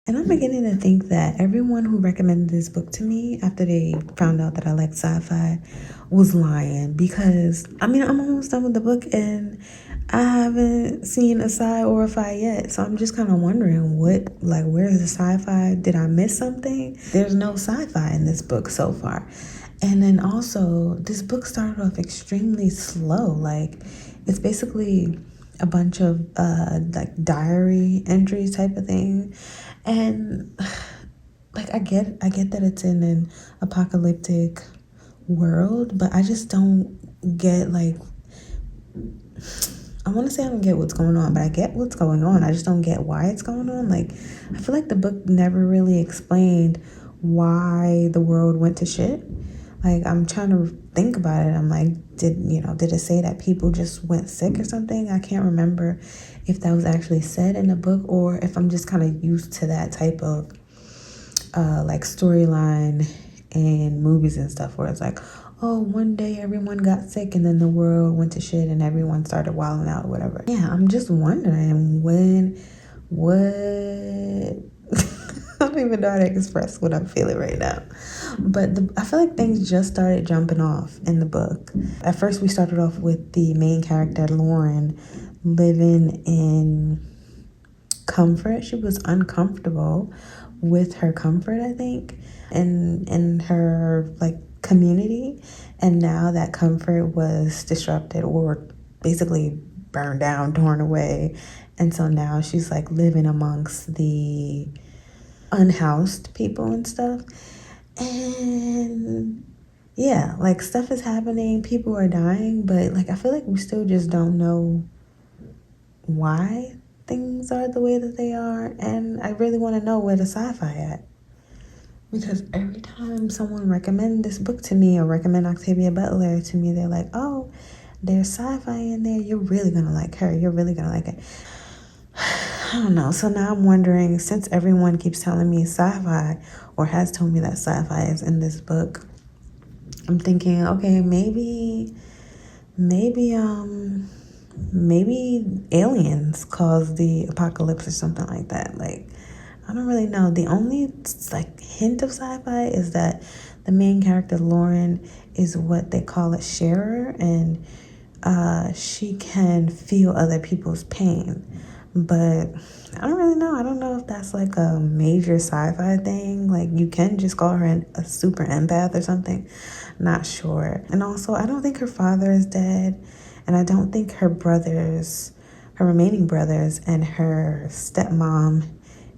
And I'm beginning to think that everyone who recommended this book to me after they found out that I like sci-fi was lying, because I mean I'm almost done with the book and I haven't seen a sci or a fi yet. So I'm just kind of wondering where's the sci-fi? Did I miss something? There's no sci-fi in this book so far. And then also this book started off extremely slow. Like it's basically a bunch of like diary entries type of thing. And like I get that it's in an apocalyptic world, but I just don't get like I want to say I don't get what's going on, but I get what's going on. I just don't get why it's going on. Like I feel like the book never really explained why the world went to shit. Like I'm trying to think about it. I'm like, did it say that people just went sick or something? I can't remember if that was actually said in the book or if I'm just kind of used to that type of like storyline in movies and stuff where it's like, oh, one day everyone got sick and then the world went to shit and everyone started wilding out or whatever. Yeah, I'm just wondering what I don't even know how to express what I'm feeling right now. But I feel like things just started jumping off in the book. At first, we started off with the main character, Lauren, living in comfort. She was uncomfortable with her comfort, I think, and in her like community. And now that comfort was disrupted or basically burned down, torn away. And so now she's like living amongst the unhoused people and stuff. And yeah, like stuff is happening, people are dying, but like I feel like we still just don't know why things are the way that they are. And I really want to know where the sci-fi at, because every time someone recommend this book to me or recommend Octavia Butler to me, they're like, oh, there's sci-fi in there, you're really gonna like her, you're really gonna like it. I don't know. So now I'm wondering, since everyone keeps telling me sci-fi or has told me that sci-fi is in this book, I'm thinking, okay, maybe maybe aliens caused the apocalypse or something like that. Like I don't really know. The only like hint of sci-fi is that the main character Lauren is what they call a sharer, and she can feel other people's pain. But I don't really know. I don't know if that's like a major sci-fi thing. Like you can just call her a super empath or something. Not sure. And also, I don't think her father is dead, and I don't think her brothers, her remaining brothers, and her stepmom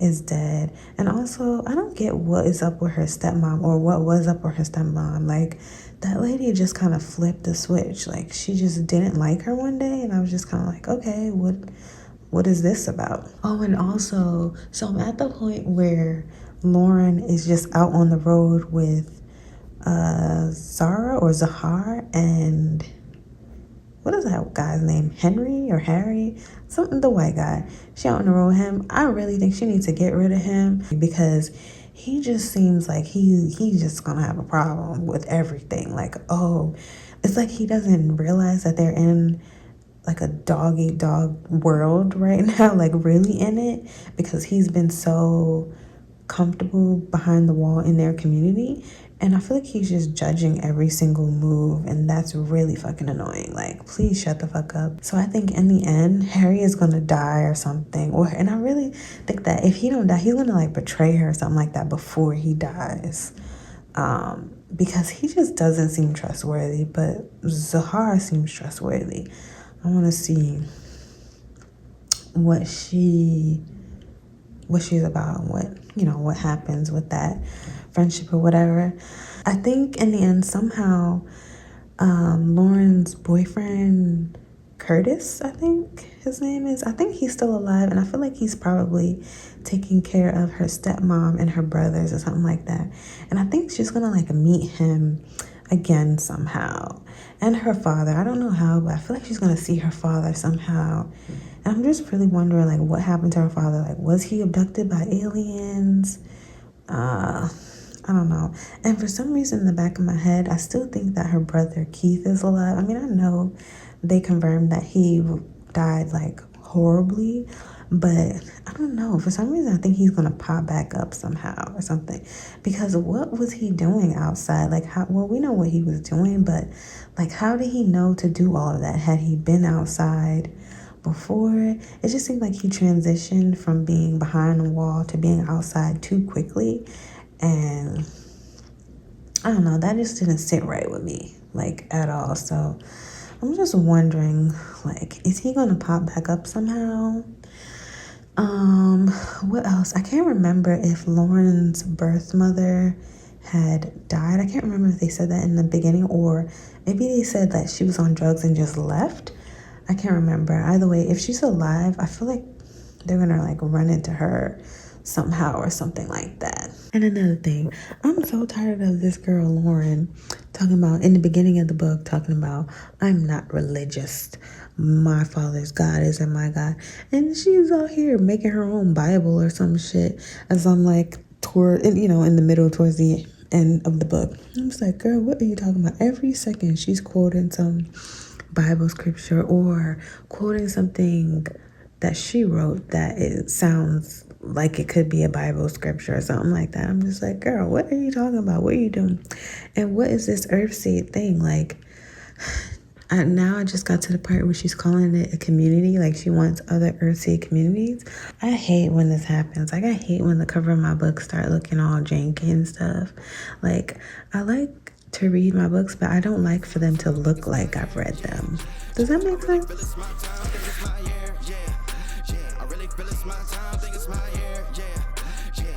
is dead. And also, I don't get what is up with her stepmom or what was up with her stepmom. Like that lady just kind of flipped the switch. Like she just didn't like her one day, and I was just kind of like, okay, what is this about? Oh, and also, so I'm at the point where Lauren is just out on the road with Zara or Zahar and what is that guy's name? Henry or Harry? Something, the white guy. She out on the road with him. I really think she needs to get rid of him because he just seems like he's just gonna have a problem with everything. Like, oh, it's like he doesn't realize that they're in like a dog eat dog world right now, like really in it, because he's been so comfortable behind the wall in their community. And I feel like he's just judging every single move, and that's really fucking annoying. Like, please shut the fuck up. So I think in the end, Harry is gonna die or something. And I really think that if he don't die, he's gonna like betray her or something like that before he dies. Because he just doesn't seem trustworthy, but Zahara seems trustworthy. I want to see what she's about, what happens with that friendship or whatever. I think in the end, somehow, Lauren's boyfriend, Curtis, I think his name is, I think he's still alive, and I feel like he's probably taking care of her stepmom and her brothers or something like that. And I think she's gonna like meet him again somehow, and her father. I don't know how, but I feel like she's gonna see her father somehow. And I'm just really wondering, like, what happened to her father? Like, was he abducted by aliens? I don't know. And for some reason, in the back of my head, I still think that her brother Keith is alive. I mean, I know they confirmed that he died like horribly, But I don't know. For some reason, I think he's gonna pop back up somehow or something. Because what was he doing outside? Like, how? Well, we know what he was doing, but like, how did he know to do all of that? Had he been outside before? It just seemed like he transitioned from being behind the wall to being outside too quickly, and I don't know. That just didn't sit right with me, like at all. So I'm just wondering, like, is he gonna pop back up somehow? What else? I can't remember if Lauren's birth mother had died. I can't remember if they said that in the beginning, or maybe they said that she was on drugs and just left. I can't remember. Either way, if she's alive, I feel like they're gonna like run into her somehow or something like that. And another thing, I'm so tired of this girl Lauren talking about in the beginning of the book, talking about I'm not religious. My father's God isn't my God. And she's out here making her own Bible or some shit as I'm like in the middle towards the end of the book. I'm just like, girl, what are you talking about? Every second she's quoting some Bible scripture or quoting something that she wrote that it sounds like it could be a Bible scripture or something like that. I'm just like, girl, what are you talking about? What are you doing? And what is this earthseed thing? Like, now I just got to the part where she's calling it a community, like she wants other earthseed communities. I hate when this happens. Like, I hate when the cover of my book start looking all janky and stuff. Like, I like to read my books, but I don't like for them to look like I've read them. Does that make sense?